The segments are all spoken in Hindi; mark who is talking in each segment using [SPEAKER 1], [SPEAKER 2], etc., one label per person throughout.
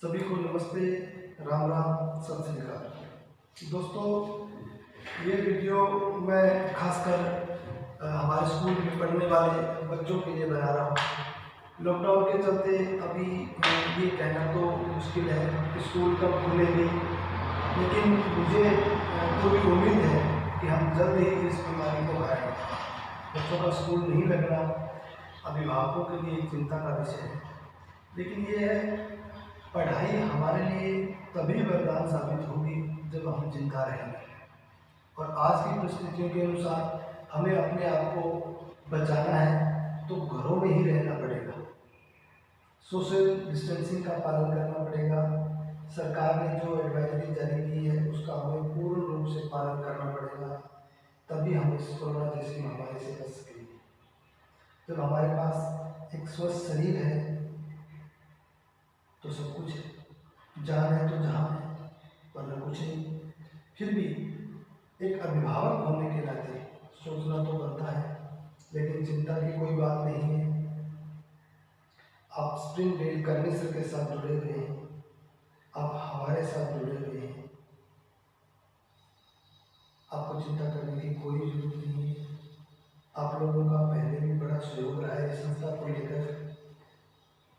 [SPEAKER 1] सभी को नमस्ते, राम राम, सत श्री अकाल। दोस्तों, ये वीडियो मैं खासकर हमारे स्कूल में पढ़ने वाले बच्चों के लिए बना रहा हूँ। लॉकडाउन के चलते अभी ये कहना तो मुश्किल है कि स्कूल कब खुलेंगे, लेकिन मुझे पूरी उम्मीद है कि हम जल्द ही इस बीमारी को हराएंगे। बच्चों का स्कूल नहीं लगना अभिभावकों के लिए चिंता का विषय है, लेकिन ये है, पढ़ाई हमारे लिए तभी वरदान साबित होगी जब हम जिंदा रहेंगे। और आज की परिस्थितियों के अनुसार हमें अपने आप को बचाना है तो घरों में ही रहना पड़ेगा। सोशल डिस्टेंसिंग का पालन करना पड़ेगा। सरकार ने जो एडवाइजरी जारी की है उसका हमें पूर्ण रूप से पालन करना पड़ेगा, तभी हम इस कोरोना जैसी महामारी से बच सकेंगे। जब हमारे पास एक स्वस्थ शरीर है तो सब कुछ है, जान है तो जहां है, वरना कुछ नहीं। फिर भी एक अभिभावक होने के नाते सोचना तो बनता है, लेकिन चिंता की कोई बात नहीं है। आप स्प्रिंग डील कर्नेसर के साथ जुड़े हुए हैं, आप हमारे साथ जुड़े हुए हैं, आपको चिंता करने की कोई जरूरत नहीं है। आप लोगों का पहले भी बड़ा सहयोग रहा है इस संस्था को लेकर,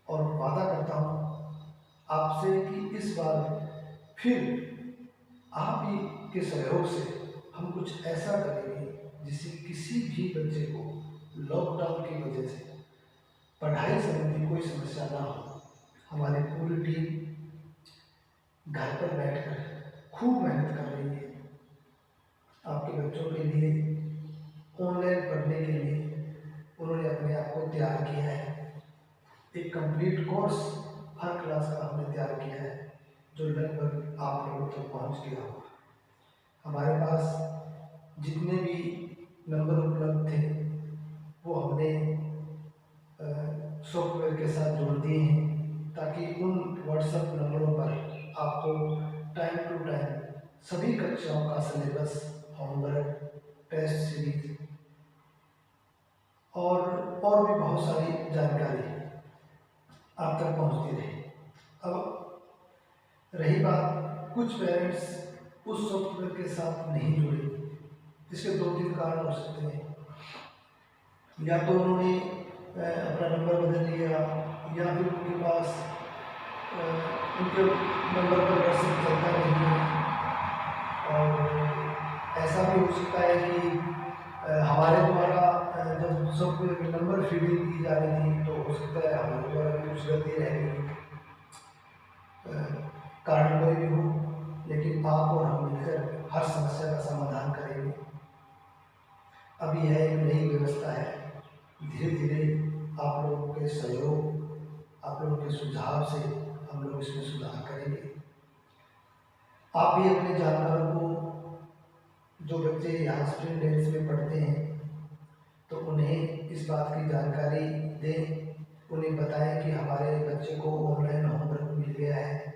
[SPEAKER 1] और वादा करता हूँ आपसे कि इस बार फिर आप ही के सहयोग से हम कुछ ऐसा करेंगे जिससे किसी भी बच्चे को लॉकडाउन की वजह से पढ़ाई संबंधी कोई समस्या ना हो। हमारी पूरी टीम घर पर बैठकर खूब मेहनत कर रही है आपके बच्चों के लिए। ऑनलाइन पढ़ने के लिए उन्होंने अपने आप को तैयार किया है। एक कंप्लीट कोर्स हर क्लास का हमने तैयार किया है, जो लगभग आप लोगों तक पहुंच गया होगा। हमारे पास जितने भी नंबर उपलब्ध थे वो हमने सॉफ्टवेयर के साथ जोड़ दिए हैं, ताकि उन व्हाट्सएप नंबरों पर आपको टाइम टू टाइम सभी कक्षाओं का सिलेबस, होमवर्क, टेस्ट सीरीज और भी बहुत सारी जानकारी आप तक पहुंचती रहे। अब रही बात, कुछ पेरेंट्स उस सॉफ्टवेयर के साथ नहीं जुड़े। इसके 2-3 कारण हो सकते हैं। या तो उन्होंने अपना नंबर बदल लिया, या फिर उनके पास उनके नंबर पर व्हाट्सएप चलता नहीं है। और ऐसा भी हो सकता है कि हमारे द्वारा जब सॉफ्टवेयर में नंबर फीडिंग की जा रही थी तो हो सकता है हमारे द्वारा भी कुछ गलती रह गई। कारण कोई भी हो, लेकिन आप और हम मिलकर हर समस्या का समाधान करेंगे। अभी यह एक नई व्यवस्था है, धीरे धीरे आप लोगों के सहयोग, आप लोगों के सुझाव से हम लोग इसमें सुधार करेंगे। आप भी अपने जानकारों को, जो बच्चे यहाँ स्प्रिंग डेल्स में पढ़ते हैं, तो उन्हें इस बात की जानकारी दें, उन्हें बताएं कि हमारे बच्चे को ऑनलाइन होमवर्क मिल गया है।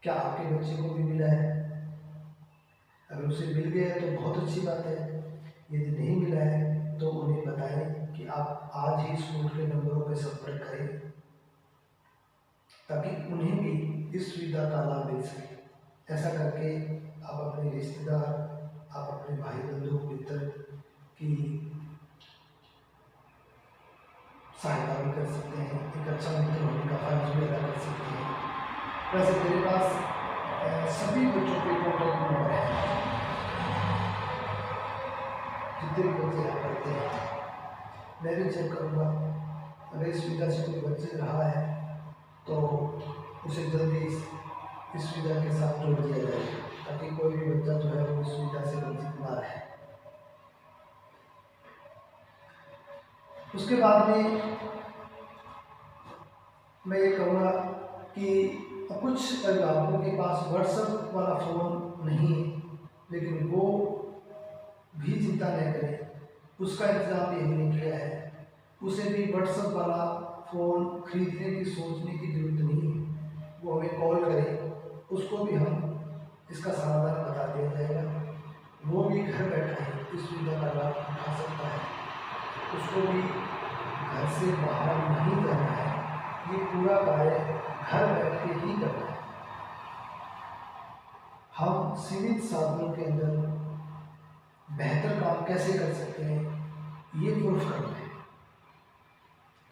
[SPEAKER 1] क्या आपके बच्चे को भी मिला है? अगर उसे मिल गया है तो बहुत अच्छी बात है। यदि नहीं मिला है तो उन्हें बताएं कि आप आज ही स्कूल के नंबरों पर संपर्क करें, ताकि उन्हें भी इस सुविधा का लाभ मिल सके। ऐसा करके आप अपने रिश्तेदार, आप अपने भाई बंधु मित्र की सहायता भी कर सकते हैं, एक अच्छा मित्र होने का फर्ज भी अदा कर सकते हैं। वैसे मेरे पास सभी बच्चों के कॉन्टैक्ट नंबर है, जितने भी बच्चे यहाँ पढ़ते हैं। मैं भी चेक करूँगा, अगर इस सुविधा से कोई बच्चे रहा है तो उसे जल्दी इस सुविधा के साथ जोड़ दिया जाए, ताकि कोई भी बच्चा जो है वो इस सुविधा से वंचित ना रहे। उसके बाद में मैं ये कहूँगा कि कुछ अभिभावकों के पास व्हाट्सएप वाला फ़ोन नहीं है, लेकिन वो भी चिंता न करें, उसका इंतज़ाम भी हमने किया है। उसे भी व्हाट्सएप वाला फ़ोन खरीदने की सोचने की जरूरत नहीं है। वो हमें कॉल करे, उसको भी हम इसका समाधान बता दिया जाएगा। वो भी घर बैठा है इस सुविधा का लाभ उठा सकता है। उसको भी घर से बाहर नहीं जाना है, ये पूरा कार्य घर बैठ के ही करना है। हम सीमित साधनों के अंदर बेहतर काम कैसे कर सकते हैं, ये प्रूफ करना है।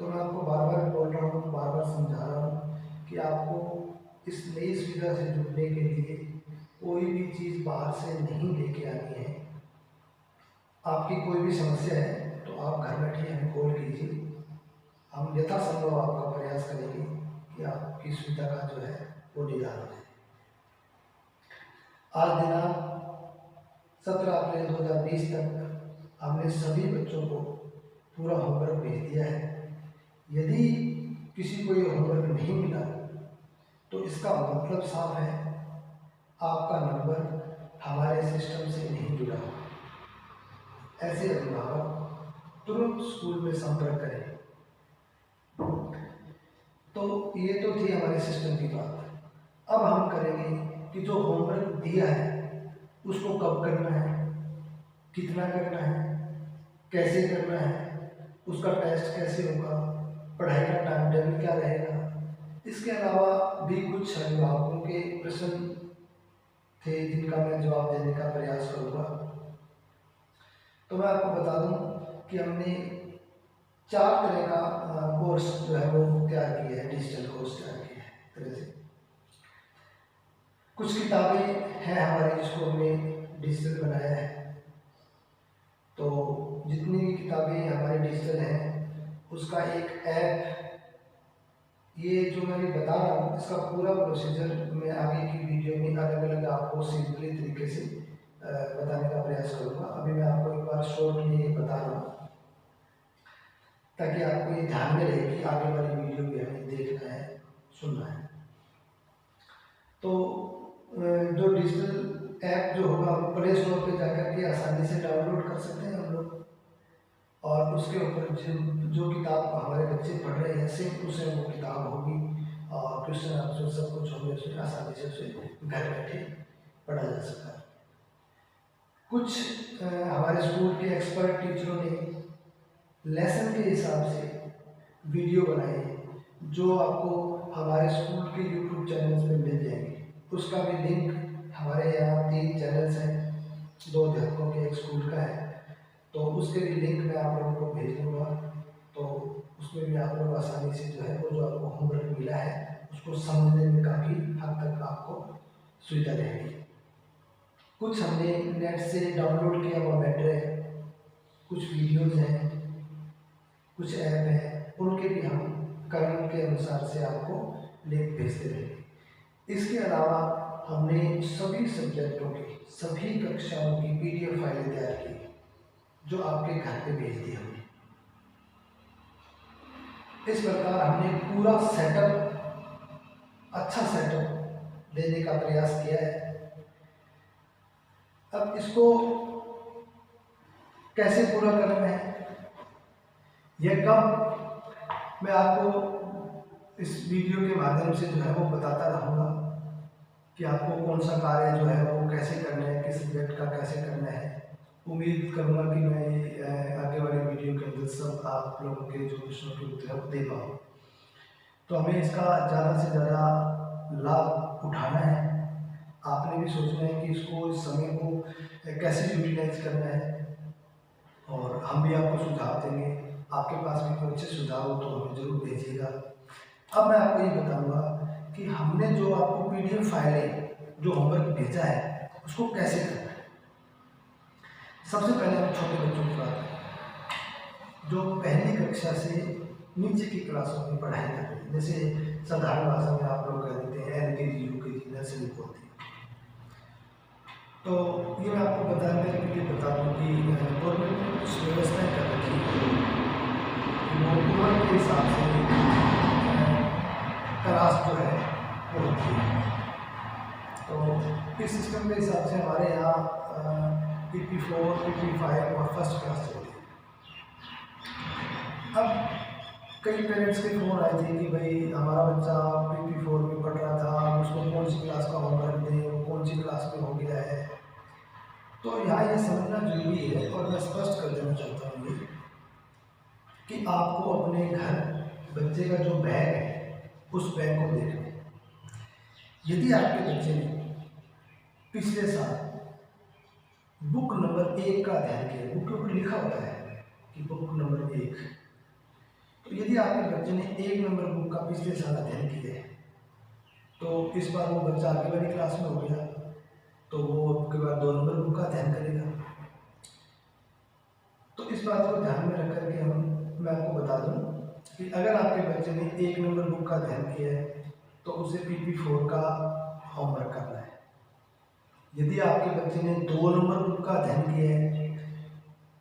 [SPEAKER 1] तो मैं आपको बार बार बोल रहा हूँ, बार बार समझा रहा हूँ कि आपको इस नई सुविधा से जुड़ने के लिए कोई भी चीज़ बाहर से नहीं लेके आनी है। आपकी कोई भी समस्या है तो आप घर बैठे हमें कॉल कीजिए, हम यथासंभव आपका प्रयास करेंगे कि आपकी सुविधा का जो है वो निदान हो जाए। आज दिनांक 17 अप्रैल 2020 तक हमने सभी बच्चों को पूरा होमवर्क भेज दिया है। यदि किसी को ये होमवर्क नहीं मिला तो इसका मतलब साफ है, आपका नंबर हमारे सिस्टम से नहीं जुड़ा। ऐसे अभिभावक तुरंत स्कूल में संपर्क करें। तो ये तो थी हमारे सिस्टम की बात। अब हम करेंगे कि जो होमवर्क दिया है उसको कब करना है, कितना करना है, कैसे करना है, उसका टेस्ट कैसे होगा, पढ़ाई का टाइम टेबल क्या रहेगा। इसके अलावा भी कुछ अभिभावकों के प्रश्न थे जिनका मैं जवाब देने का प्रयास करूँगा। तो मैं आपको बता दूं कि हमने 4 तरह का कोर्स जो है वो तैयार किया है, डिजिटल कोर्स तैयार किया है तरह से। कुछ किताबें हैं हमारी जिसको हमने डिजिटल बनाया है। तो जितनी भी किताबें हमारी डिजिटल हैं उसका एक ऐप, ये जो मैं बता रहा हूँ इसका पूरा प्रोसीजर मैं आगे की वीडियो में अलग अलग आपको सिंपली तरीके से बताने का प्रयास करूँगा। अभी मैं आपको एक बार शॉर्ट में ये बता रहा हूँ ताकि आपको ये ध्यान में रहे कि आगे वाली वीडियो भी हमें देखना है, सुनना है। तो जो डिजिटल ऐप जो होगा प्ले स्टोर पे जाकर के आसानी से डाउनलोड कर सकते हैं हम लोग, और उसके ऊपर जो किताब हमारे बच्चे पढ़ रहे हैं सेम टू सेम वो किताब होगी और क्वेश्चन आंसर सब कुछ होंगे उसमें, आसानी से उसे घर बैठे पढ़ा जा सकता है। कुछ हमारे स्कूल के एक्सपर्ट टीचरों ने लेसन के हिसाब से वीडियो बनाए जो आपको हमारे स्कूल के यूट्यूब चैनल्स पे मिल जाएंगे। उसका भी लिंक, हमारे यहाँ 3 चैनल्स हैं, 2 अध्यापकों के, एक स्कूल का है, तो उसके भी लिंक मैं आप लोगों को भेज दूँगा। तो उसमें भी आप लोग आसानी से जो है वो जो आपको होमवर्क मिला है उसको समझने में काफ़ी हद तक आपको सुविधा रहेगी। कुछ हमने नेट से डाउनलोड किया हुआ मैटर है, कुछ वीडियोज़ हैं, कुछ ऐप हैं, उनके भी हम क्रम के अनुसार से आपको लिंक भेजते रहेंगे। इसके अलावा हमने सभी सब्जेक्टों की, सभी कक्षाओं की PDF फाइलें तैयार की जो आपके घर पे भेज दी हमने। इस प्रकार हमने पूरा सेटअप, अच्छा सेटअप देने का प्रयास किया है। अब इसको कैसे पूरा करना है, यह कब, मैं आपको इस वीडियो के माध्यम से जो है वो बताता रहूँगा कि आपको कौन सा कार्य जो है वो कैसे करना है, किस सब्जेक्ट का कैसे करना है। उम्मीद करूँगा कि मैं आगे वाले वीडियो के अंदर सब आप लोगों के जो प्रश्नों के उत्तर दे पाऊँ। तो हमें इसका ज़्यादा से ज़्यादा लाभ उठाना है। आपने भी सोचना है कि इसको, इस समय को कैसे यूटिलाइज करना है, और हम भी आपको सुझाव देंगे। आपके पास भी कोई अच्छे सुझाव हो तो हमें ज़रूर भेजिएगा। अब मैं आपको ये बताऊँगा कि हमने जो आपको PDF फाइलें जो होमवर्क भेजा है उसको कैसे करना है। सबसे पहले हम छोटे बच्चों की बात करें जो पहली कक्षा से नीचे की क्लासों में पढ़ाई कर रहे हैं, जैसे साधारण भाषा में आप लोग कह देते हैं LKG UKG नर्सरी बोलते हैं। तो ये मैं आपको बताने के लिए बता दूँ कि गवर्नमेंट ने कुछ व्यवस्थाएँ कर रखी है कि वो उम्र के हिसाब से क्लास जो है वो होती है। तो इस सिस्टम के हिसाब से हमारे यहाँ PP4, PP5 और फर्स्ट क्लास चलती है। अब कई पेरेंट्स के फ़ोन आए थे कि भाई हमारा बच्चा PP4 में पढ़ रहा था, उसको कौन सी क्लास का होमवर्क दें, वो कौन सी क्लास में हो गया है। तो यहाँ ये समझना जरूरी है और मैं स्पष्ट कर देना चाहता हूँ ये कि आपको अपने घर बच्चे का जो बैग है उस बैग को देखना है। यदि आपके बच्चे ने पिछले साल बुक नंबर 1 का अध्ययन किया, बुक के ऊपर लिखा होता है कि बुक नंबर 1, तो यदि आपके बच्चे ने 1 नंबर बुक का पिछले साल अध्ययन किया है, तो इस बार वो बच्चा आगे वाली क्लास में हो गया, तो वो उसके बाद 2 नंबर बुक का अध्ययन करेगा। तो इस बात को ध्यान में रख करके मैं आपको बता दूं कि अगर आपके बच्चे ने 1 नंबर बुक का अध्ययन किया है तो उसे PP4 का होमवर्क करना है। यदि आपके बच्चे ने 2 नंबर बुक का अध्ययन किया है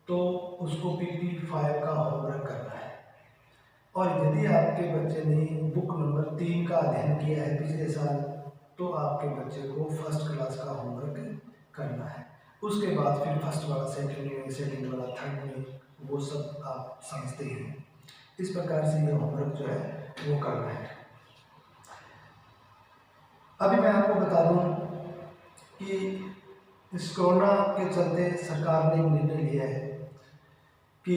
[SPEAKER 1] तो उसको PP5 का होमवर्क करना है। और यदि आपके बच्चे ने बुक नंबर 3 का अध्ययन किया है पिछले साल, तो आपके बच्चे को फर्स्ट क्लास का होमवर्क करना है। उसके बाद फिर फर्स्ट वाला सेकंड वाला थर्ड में, वो सब आप समझते हैं। इस प्रकार से ये होमवर्क जो है वो करना है। अभी मैं आपको बता दूं कि इस कोरोना के चलते सरकार ने निर्णय लिया है कि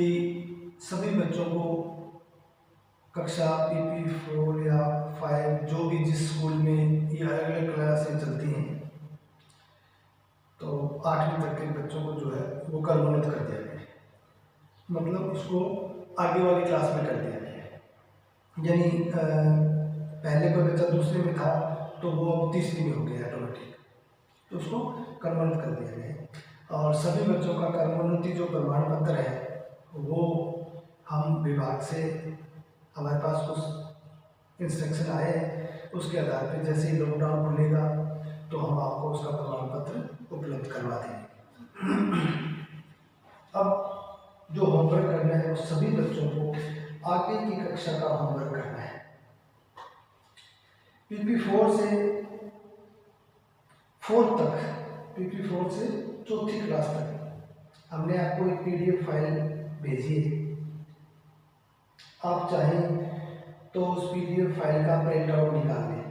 [SPEAKER 1] सभी बच्चों को कक्षा PP4 या 5 जो भी जिस स्कूल में ये अलग अलग क्लासें चलती हैं, तो 8वीं तक के बच्चों को जो है वो क्रमोन्नत कर दिया गया है। मतलब उसको आगे वाली क्लास में कर दिया गया है। यानी पहले कोई बच्चा दूसरे में था तो वो अब तीसरी में हो गया ऑटोमेटिक, तो उसको क्रमोन्नत कर दिया गया है। और सभी बच्चों का क्रमोन्नति जो प्रमाण पत्र है वो हम विभाग से, हमारे पास कुछ इंस्ट्रक्शन आए हैं, उसके आधार पर जैसे ही लॉकडाउन खुलेगा तो हम आपको उसका प्रमाण पत्र उपलब्ध करवा देंगे। अब जो होमवर्क करना है वो सभी बच्चों को आगे की कक्षा का होमवर्क करना है। PP4 से 4 तक, PP4 से 4थी क्लास तक हमने आपको एक PDF फाइल भेजी है। आप चाहें तो उस PDF फाइल का प्रिंट आउट निकाल लें।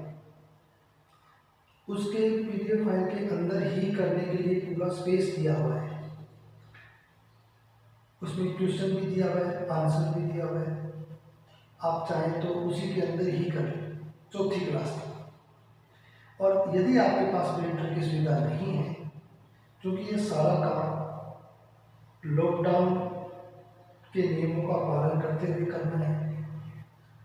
[SPEAKER 1] उसके PDF फाइल के अंदर ही करने के लिए पूरा स्पेस दिया हुआ है। उसमें क्वेश्चन भी दिया हुआ है, आंसर भी दिया हुआ है। आप चाहें तो उसी के अंदर ही कर लें 4थी क्लास तक। और यदि आपके पास प्रिंटर की सुविधा नहीं है, क्योंकि ये सारा काम लॉकडाउन के नियमों का पालन करते हुए करना है,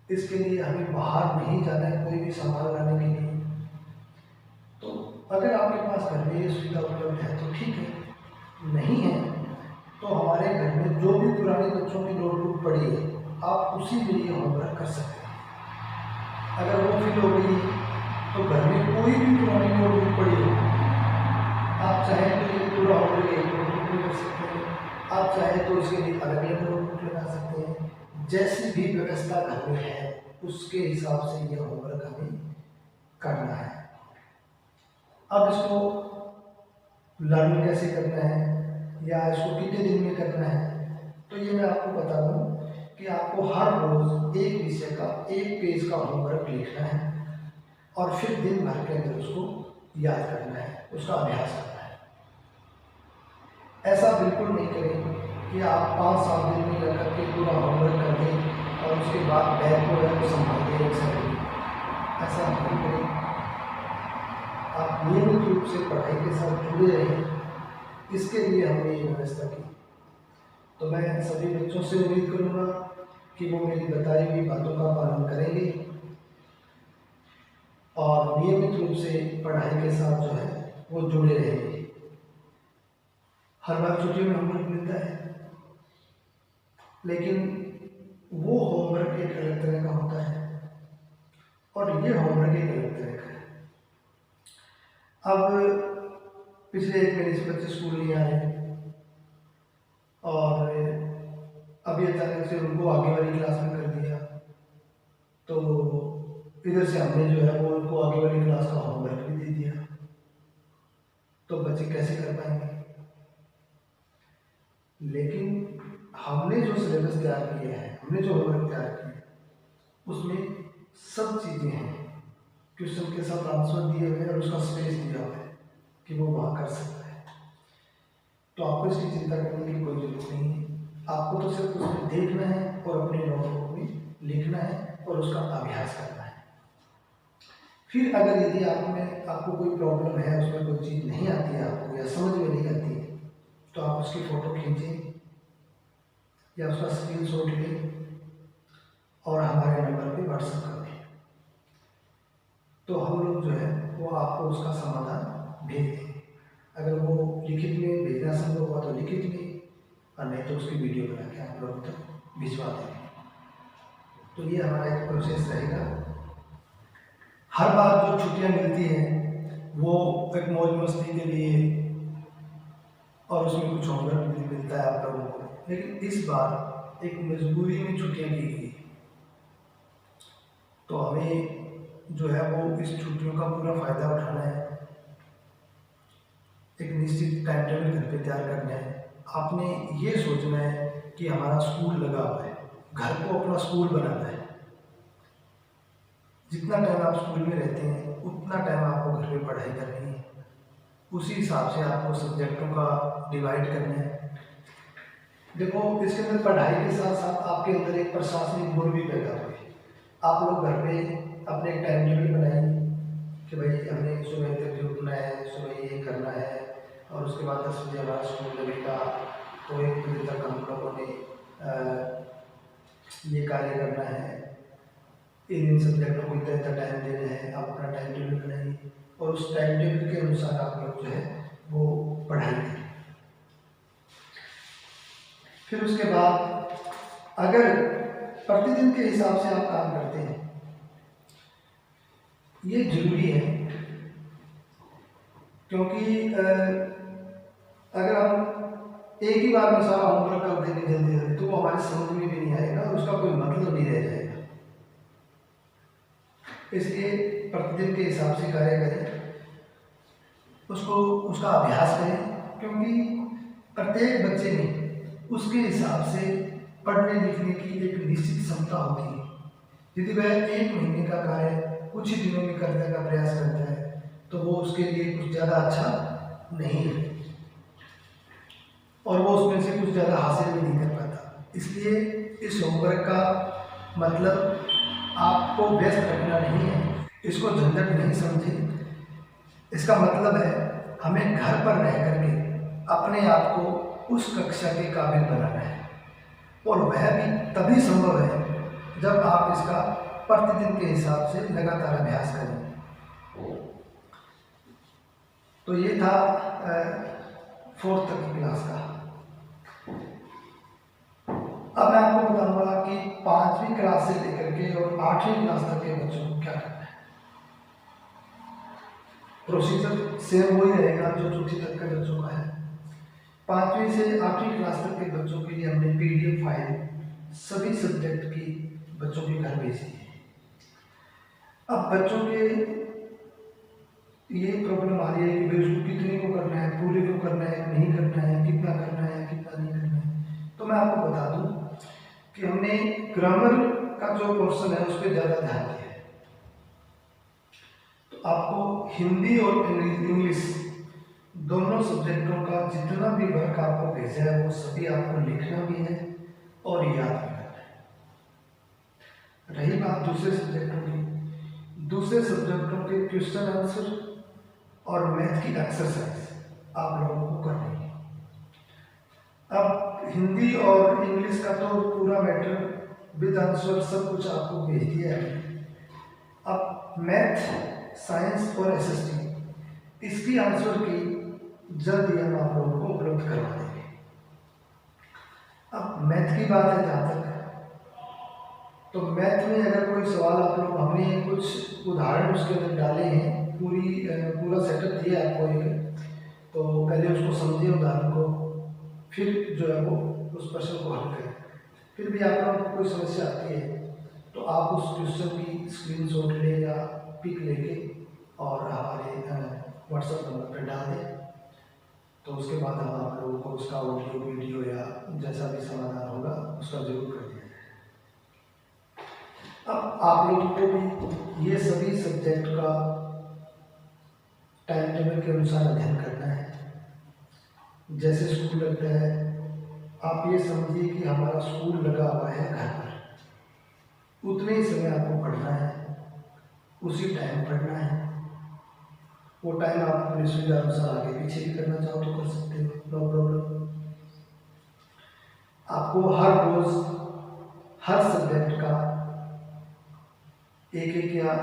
[SPEAKER 1] इसके लिए हमें बाहर नहीं जाना है कोई भी सामान लाने के लिए। तो अगर आपके पास घर में ये सुविधा उपलब्ध है तो ठीक है, नहीं है तो हमारे घर में जो भी पुराने बच्चों की नोटबुक पड़ी है आप उसी में ये होमवर्क कर सकते हैं। अगर वो फिल हो गई तो घर में कोई भी पुरानी नोटबुक पड़ी है, आप चाहें तो ये पूरा होमवर्क एक नोटबुक में कर सकते हैं, आप चाहें तो इसके लिए अलग अलग नोटबुक लगा सकते हैं। जैसी भी व्यवस्था घर में है उसके हिसाब से ये होमवर्क हमें करना है। अब इसको लर्न कैसे करना है या इसको कितने दिन में करना है, तो ये मैं आपको बता दूं कि आपको हर रोज एक विषय का 1 पेज का होमवर्क लिखना है और फिर दिन भर के अंदर उसको याद करना है, उसका अभ्यास करना है। ऐसा बिल्कुल नहीं करें कि आप 5-7 दिन में लग करके पूरा होमवर्क कर दें और उसके बाद बैग को है तो संभाल दें एक साइड। ऐसा नहीं करें। आप नियमित रूप से पढ़ाई के साथ जुड़े रहें, इसके लिए हमने ये व्यवस्था की। तो मैं सभी बच्चों से उम्मीद करूँगा कि वो मेरी बताई हुई बातों का पालन करेंगे और नियमित रूप से पढ़ाई के साथ जो है वो जुड़े रहेंगे। हर बार छुट्टियों में होमवर्क मिलता है, लेकिन वो होमवर्क एक अलग तरह का होता है और ये होमवर्क एक अलग तरह का है। अब पिछले 1 महीने से बच्चे स्कूल नहीं आ रहे और अभी अचानक से उनको आगे वाली क्लास में कर दिया, तो इधर से हमने जो है वो उनको आगे वाली क्लास का होमवर्क भी दे दिया, तो बच्चे कैसे कर पाएंगे। लेकिन हमने जो सिलेबस तैयार किया है, हमने जो होमवर्क तैयार किया है, उसमें सब चीज़ें हैं। क्वेश्चन के साथ आंसर दिए हुए हैं और उसका स्पेस दिया हुआ है कि वो वहाँ कर सकता है। तो आपको इसकी चिंता करने की कोई जरूरत नहीं है। आपको तो सिर्फ उसमें देखना है और अपने नोटबुक में लिखना है और उसका अभ्यास करना है। फिर अगर यदि आपको कोई प्रॉब्लम है, उसमें कोई चीज़ नहीं आती है आपको या समझ में नहीं आती है, तो आप उसकी फ़ोटो खींचें या उसका स्क्रीनशॉट लें और हमारे नंबर पे व्हाट्सएप कर दें। तो हम लोग जो है वो आपको उसका समाधान भेज दें। अगर वो लिखित में भेजना संभव हुआ तो लिखित में, और नहीं तो उसकी वीडियो बना के आप लोगों तक भिजवा देंगे। तो ये हमारा एक प्रोसेस रहेगा। हर बार जो छुट्टियां मिलती हैं वो एक मौज मस्ती के लिए और उसमें कुछ होमवर्क भी मिलता है आप लोगों को, लेकिन इस बार एक मजबूरी में छुट्टियां की गई, तो हमें जो है वो इस छुट्टियों का पूरा फ़ायदा उठाना है। एक निश्चित टाइम टेबल घर पे तैयार करना है। आपने ये सोचना है कि हमारा स्कूल लगा हुआ है, घर को अपना स्कूल बनाना है। जितना टाइम आप स्कूल में रहते हैं उतना टाइम आपको घर पे पढ़ाई करनी है। उसी हिसाब से आपको सब्जेक्टों का डिवाइड करना है। देखो, इसके अंदर पढ़ाई के साथ साथ आपके अंदर एक प्रशासनिक गुण भी पैदा हुए। आप लोग घर पे अपने एक टाइम टेबल बनाएंगे कि भाई हमें सुबह तक उठना है, सुबह ये करना है, और उसके बाद 10 बजे हमारा स्कूल लगेगा, तो 1 बजे तक हम लोगों ने ये कार्य करना है, इन सब्जेक्टों को इतना इतना टाइम देना है। आप अपना टाइम टेबल बनाइए और उस टाइम टेबल के अनुसार आप लोग जो है वो पढ़ाई करें। फिर उसके बाद अगर प्रतिदिन के हिसाब से आप काम करते हैं, ये जरूरी है, क्योंकि अगर हम एक ही बार में सारा होमवर्क कर देंगे जल्दी जल्दी तो वो हमारे समझ में भी नहीं आएगा और उसका कोई मतलब नहीं रह जाएगा। इसलिए प्रतिदिन के हिसाब से कार्य करें, उसका अभ्यास करें, क्योंकि प्रत्येक बच्चे में उसके हिसाब से पढ़ने लिखने की एक निश्चित क्षमता होती है। यदि वह 1 महीने का कार्य कुछ ही दिनों में करने का प्रयास करता है तो वो उसके लिए कुछ ज़्यादा अच्छा नहीं है और वो उसमें से कुछ ज़्यादा हासिल भी नहीं कर पाता। इसलिए इस होमवर्क का मतलब आपको व्यस्त रखना नहीं है, इसको झंझट नहीं समझे। इसका मतलब है हमें घर पर रह करके अपने आप को उस कक्षा के काबिल बनाना है, और वह भी तभी संभव है जब आप इसका प्रतिदिन के हिसाब से लगातार अभ्यास करें। तो ये था 4th तक की क्लास का। अब मैं आपको बताऊंगा कि 5वीं क्लास से लेकर के और 8वीं क्लास तक के बच्चों को क्या करना है। प्रोसीजर सेम वही रहेगा जो चौथी तक के बच्चों का है। 5वीं से 8वीं क्लास तक के बच्चों के लिए हमने PDF फाइल सभी सब्जेक्ट की बच्चों के घर भेजी है। अब बच्चों के ये प्रॉब्लम आ रही है कि भाई उसको कितने को करना है, पूरे को करना है, नहीं करना है, कितना करना है, कितना नहीं करना है। तो मैं आपको बता दूं कि हमने ग्रामर का जो पोर्शन है उस पर ज़्यादा ध्यान दिया है। तो आपको हिंदी और इंग्लिश दोनों सब्जेक्टों का जितना भी वर्क आपको भेजा है वो सभी आपको लिखना भी है और याद भी करना है। रही बात दूसरे सब्जेक्टों की, दूसरे सब्जेक्टों के क्वेश्चन आंसर और मैथ की एक्सरसाइज आप लोगों को करनी है। अब हिंदी और इंग्लिश का तो पूरा मैटर विद आंसर सब कुछ आपको भेज दिया है। अब मैथ, साइंस और SST इसकी आंसर की जल्द ही हम आप लोगों को उपलब्ध करवा देंगे। अब मैथ की बात है जहाँ तक, तो मैथ में अगर कोई सवाल आप लोग, हमने कुछ उदाहरण उसके अंदर डाले हैं, पूरा सेटअप दिया आपको एक, तो पहले उसको समझिए उदाहरण को, फिर जो है वो उस प्रश्न को हल करें। फिर भी आप लोगों को कोई समस्या आती है तो आप उस क्वेश्चन की स्क्रीनशॉट ले या पिक लेके और हमारे WhatsApp नंबर पर डाल दें, तो उसके बाद हम आप लोगों को उसका ऑडियो वीडियो या जैसा भी समाधान होगा उसका जरूर कर दिया जाए। अब आप लोगों को भी ये सभी सब्जेक्ट का टाइम टेबल के अनुसार अध्ययन करना है। जैसे स्कूल लगता है, आप ये समझिए कि हमारा स्कूल लगा हुआ है घर पर, उतने ही समय आपको पढ़ना है उसी टाइम पढ़ना है। वो टाइम आप अपनी सुविधा अनुसार आगे पीछे भी करना चाहो तो कर सकते हो, नो प्रॉब्लम। आपको हर रोज हर सब्जेक्ट का एक एक या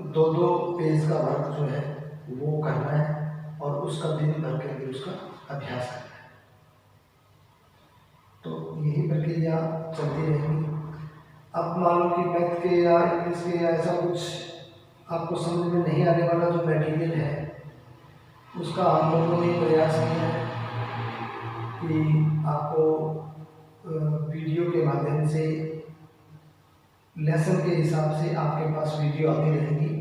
[SPEAKER 1] दो दो पेज का वर्क जो है वो करना है और उसका दिन भर के लिए उसका अभ्यास करना है। तो यही प्रक्रिया चलती रहेगी। अब मान लो कि मैथ के या इंग्लिश के या ऐसा कुछ आपको समझ में नहीं आने वाला जो मटेरियल है, उसका हम लोगों ने प्रयास किया है कि आपको वीडियो के माध्यम से लेसन के हिसाब से आपके पास वीडियो आती रहेगी।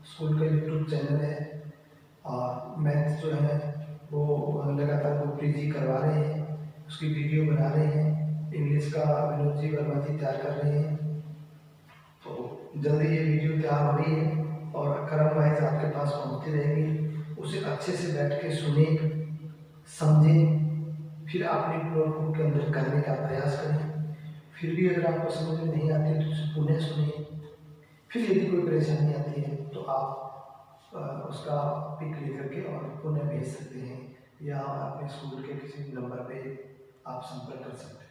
[SPEAKER 1] स्कूल का यूट्यूब चैनल है और मैथ जो है वो लगातार वो पीजी करवा रहे हैं, उसकी वीडियो बना रहे हैं। इंग्लिश का विनोद जी वर्मा जी तैयार कर रहे हैं, तो जल्दी ये वीडियो तैयार हो रही है और क्रम वाइज आपके पास पहुंचती रहेगी। उसे अच्छे से बैठ के सुने, समझें, फिर अपनी नोटबुक के अंदर करने का प्रयास करें। फिर भी अगर आपको समझ में नहीं आती तो उसे पुनः सुनिए। फिर यदि कोई परेशानी आती है तो आप उसका पिक लेकर के और पुनः भेज सकते हैं या अपने स्कूल के किसी नंबर पे आप संपर्क कर सकते हैं।